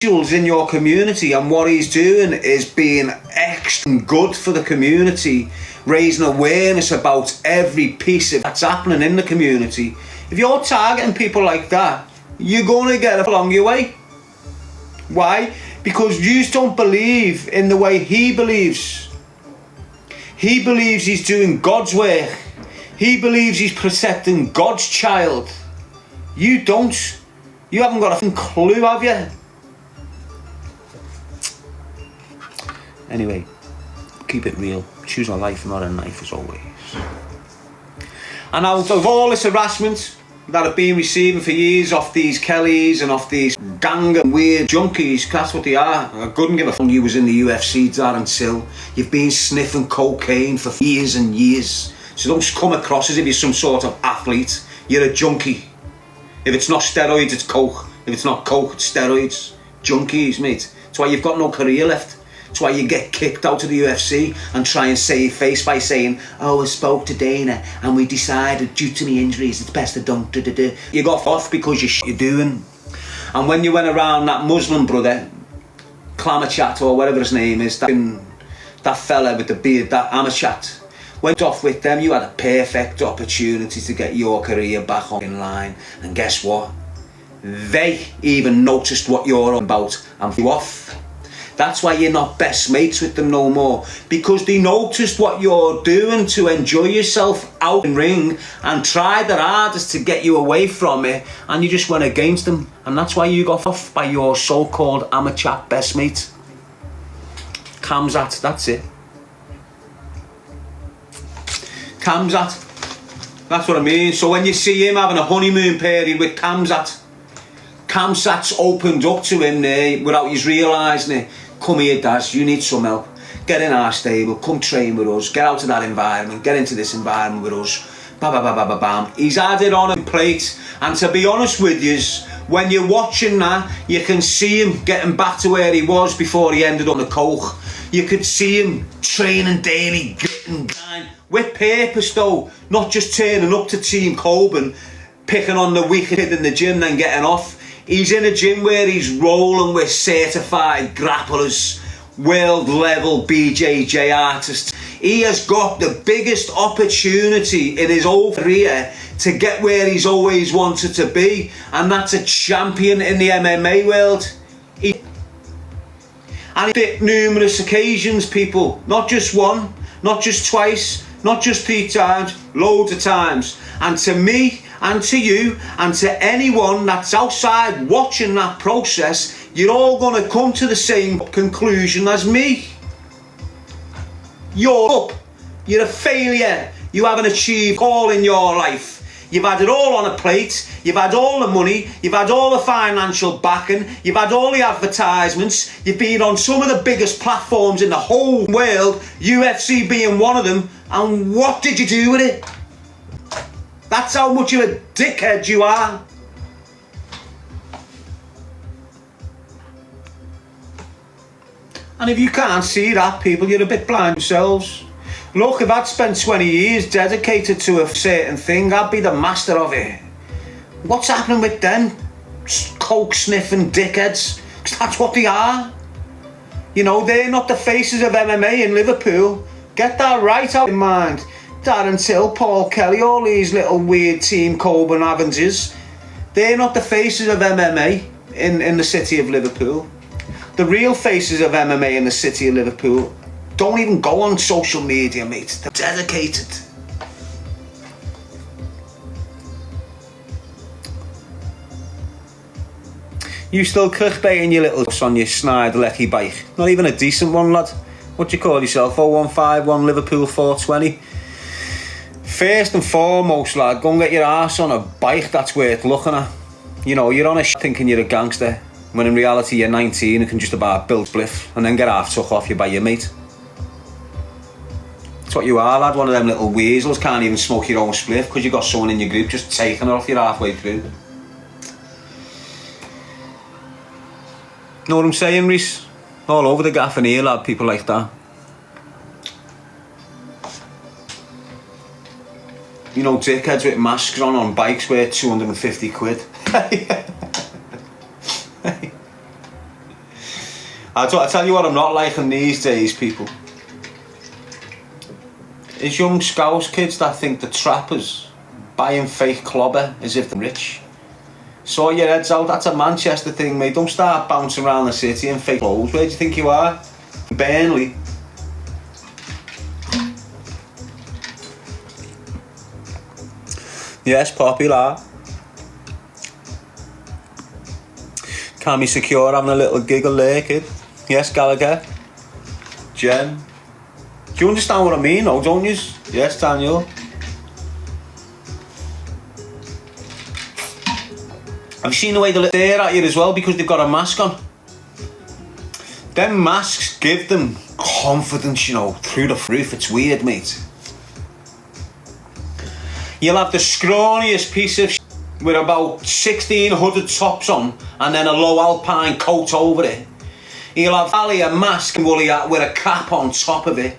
in your community, and what he's doing is being extra good for the community, raising awareness about every piece of that's happening in the community. If you're targeting people like that, you're going to get along your way. Why? Because you don't believe in the way he believes. He believes he's doing God's work. He believes he's protecting God's child. You don't. You haven't got a clue, have you? Anyway, keep it real. Choose a life, not a knife, as always. And out of all this harassment that I've been receiving for years off these Kellys and off these gang of weird junkies, that's what they are. I couldn't give a fuck you was in the UFC, Darren Till. You've been sniffing cocaine for years and years. So don't come across as if you're some sort of athlete. You're a junkie. If it's not steroids, it's coke. If it's not coke, it's steroids. Junkies, mate. That's why you've got no career left. That's why you get kicked out of the UFC and try and save face by saying, oh, I spoke to Dana and we decided due to me injuries it's best to don't do. You got off because you're doing. And when you went around that Muslim brother, Klamachat or whatever his name is, that fella with the beard, that Amachat, went off with them, you had a perfect opportunity to get your career back on in line. And guess what? They even noticed what you're on about and flew off. That's why you're not best mates with them no more, because they noticed what you're doing to enjoy yourself out in ring and tried their hardest to get you away from it, and you just went against them, and that's why you got off by your so-called amateur best mate. Kamzat, that's it. Kamzat, that's what I mean. So when you see him having a honeymoon period with Kamzat's opened up to him there without his realising it. Come here, Daz, you need some help. Get in our stable, come train with us, get out of that environment, get into this environment with us. Bam. He's had it on a plate, and to be honest with you, when you're watching that, you can see him getting back to where he was before he ended on the coke. You could see him training daily, gritting, grind, with purpose though, not just turning up to Team Coburn, picking on the weak kid in the gym, then getting off. He's in a gym where he's rolling with certified grapplers, world level BJJ artists. He has got the biggest opportunity in his whole career to get where he's always wanted to be, and that's a champion in the MMA world. And he did numerous occasions, people, not just one, not just twice, not just 3 times, loads of times. And to me, and to you, and to anyone that's outside watching that process, you're all going to come to the same conclusion as me. You're up. You're a failure. You haven't achieved all in your life. You've had it all on a plate. You've had all the money. You've had all the financial backing. You've had all the advertisements. You've been on some of the biggest platforms in the whole world, UFC being one of them. And what did you do with it? That's how much of a dickhead you are. And if you can't see that, people, you're a bit blind yourselves. Look, if I'd spent 20 years dedicated to a certain thing, I'd be the master of it. What's happening with them coke sniffing dickheads? 'Cause that's what they are. You know, they're not the faces of MMA in Liverpool. Get that right out in mind. Darren Till, Paul Kelly, all these little weird Team Coburn Avenges, they're not the faces of MMA in the city of Liverpool. The real faces of MMA in the city of Liverpool don't even go on social media, mate. They're dedicated. You still clickbaiting your little on your snide lecky bike. Not even a decent one, lad. What do you call yourself? 0151 Liverpool 420. First and foremost, lad, go and get your arse on a bike that's worth looking at. You know, you're on a thinking you're a gangster, when in reality you're 19 and can just about build spliff and then get half took off you by your mate. That's what you are, lad, one of them little weasels, can't even smoke your own spliff because you got someone in your group just taking it off you halfway through. Know what I'm saying, Reese? All over the gaff and here, lad, people like that. You know, dickheads with masks on bikes worth 250 quid. I tell you what I'm not liking these days, people. Is young Scouse kids that think they're trappers, buying fake clobber as if they're rich. Sort your heads out, that's a Manchester thing, mate. Don't start bouncing around the city in fake clothes. Where do you think you are? Burnley. Yes, popular. Can be secure, having a little giggle there, kid. Yes, Gallagher. Jen. Do you understand what I mean, though, don't you? Yes, Daniel. Have you seen the way they stare at you as well because they've got a mask on? Them masks give them confidence, you know, through the roof. It's weird, mate. You'll have the scrawniest piece of with about 16 hooded tops on and then a low alpine coat over it. He'll have Ali a mask and woolly hat with a cap on top of it.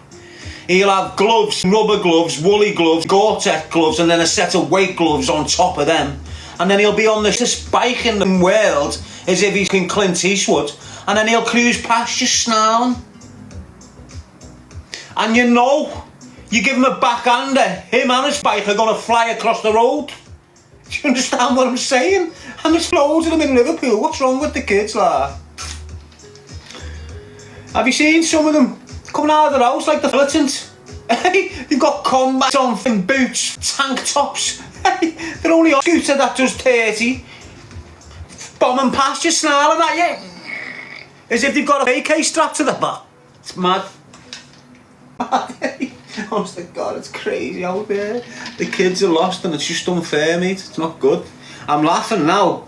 He'll have gloves, rubber gloves, woolly gloves, Gore-Tex gloves and then a set of weight gloves on top of them. And then he'll be on the bike in the world as if he's in Clint Eastwood. And then he'll cruise past you snarling. And you know, you give him a backhander, him and his bike are going to fly across the road. Do you understand what I'm saying? And there's loads of them in Liverpool. What's wrong with the kids, like? Have you seen some of them coming out of their house like the militants? Hey, they've got combats on, thin boots, tank tops. Hey, they're only on a scooter that does 30. Bombing past you, snarling at you. As if they've got a AK strapped to the back. It's mad. Honest to God, it's crazy out there. The kids are lost and it's just unfair, mate. It's not good. I'm laughing now.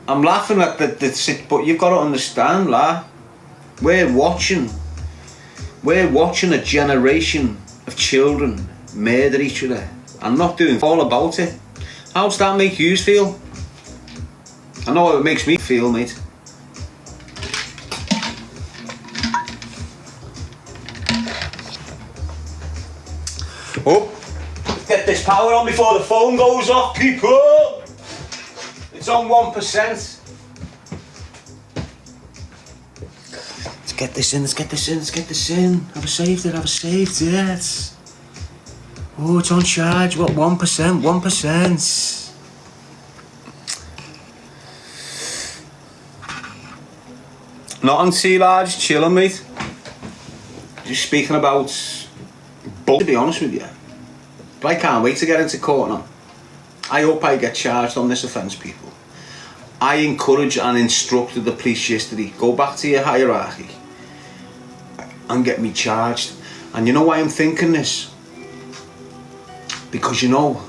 I'm laughing at the but you've got to understand, lad. We're watching a generation of children murder each other. I'm not doing all about it. How does that make you feel? I know how it makes me feel, mate. Oh, get this power on before the phone goes off, people. It's on 1%. Let's get this in, let's get this in, let's get this in. Have I saved it? Oh, it's on charge. What, 1%? 1%. Nothing too large, chilling, mate. Just speaking about bull, to be honest with you. But I can't wait to get into court now. I hope I get charged on this offence, people. I encourage and instructed the police yesterday, go back to your hierarchy and get me charged. And you know why I'm thinking this? Because you know,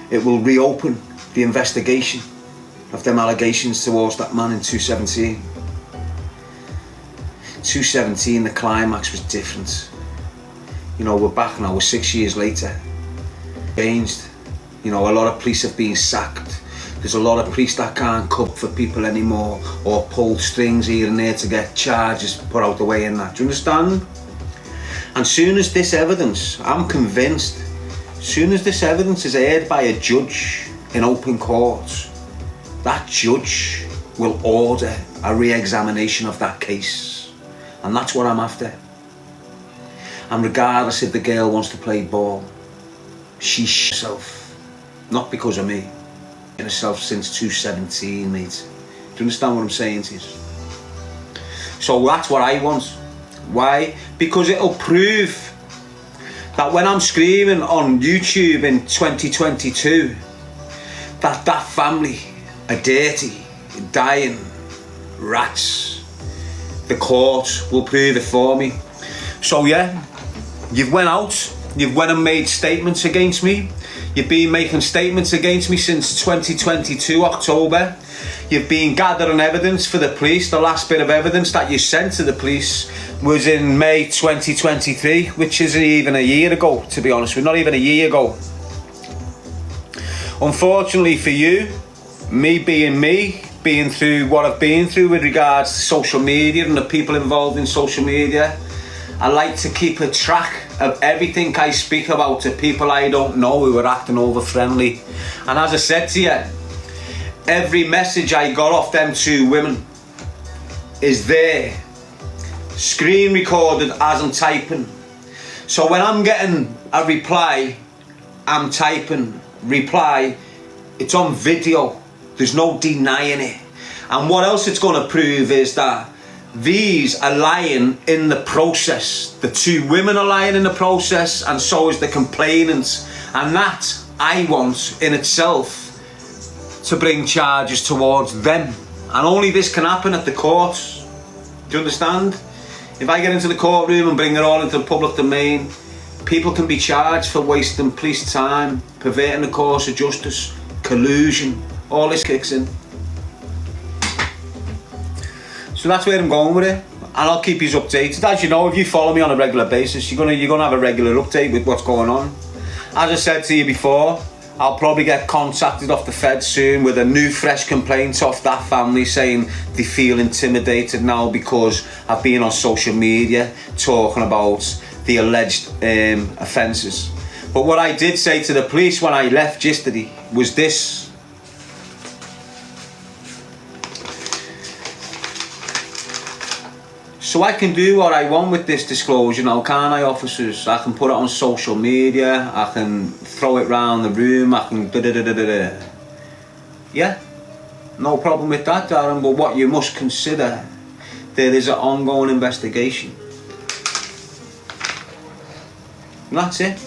it will reopen the investigation of them allegations towards that man in 2017. 2017, the climax was different. You know, we're back now, we're 6 years later. Changed. You know, a lot of police have been sacked. There's a lot of police that can't cope for people anymore or pull strings here and there to get charges put out the way and that. Do you understand? And soon as this evidence, I'm convinced, soon as this evidence is aired by a judge in open court, that judge will order a re-examination of that case. And that's what I'm after. And regardless if the girl wants to play ball, she herself. Not because of me. In herself since 2017, mate. Do you understand what I'm saying to you? So that's what I want. Why? Because it'll prove that when I'm screaming on YouTube in 2022 that family are dirty, dying rats, the court will prove it for me. So yeah, you've went out, you've went and made statements against me. You've been making statements against me since 2022 October. You've been gathering evidence for the police. The last bit of evidence that you sent to the police was in May 2023, which isn't even a year ago, to be honest with you, not even a year ago. Unfortunately for you, me, being through what I've been through with regards to social media and the people involved in social media, I like to keep a track of everything I speak about to people I don't know who are acting over friendly. And as I said to you, every message I got off them two women is there screen recorded as I'm typing. So when I'm getting a reply, I'm typing reply, it's on video, there's no denying it. And what else it's going to prove is that these are lying in the process. The two women are lying in the process, and so is the complainant. And that I want in itself to bring charges towards them. And only this can happen at the courts. Do you understand? If I get into the courtroom and bring it all into the public domain, people can be charged for wasting police time, perverting the course of justice, collusion, all this kicks in. So that's where I'm going with it, and I'll keep you updated. As you know, if you follow me on a regular basis, you're gonna have a regular update with what's going on. As I said to you before, I'll probably get contacted off the Fed soon with a new fresh complaint off that family saying they feel intimidated now because I've been on social media talking about the alleged offences. But what I did say to the police when I left yesterday was this: so I can do what I want with this disclosure now, can't I, officers? I can put it on social media, I can throw it round the room, I can da-da-da-da-da-da. Yeah, no problem with that, Darren, but what you must consider, there is an ongoing investigation. And that's it.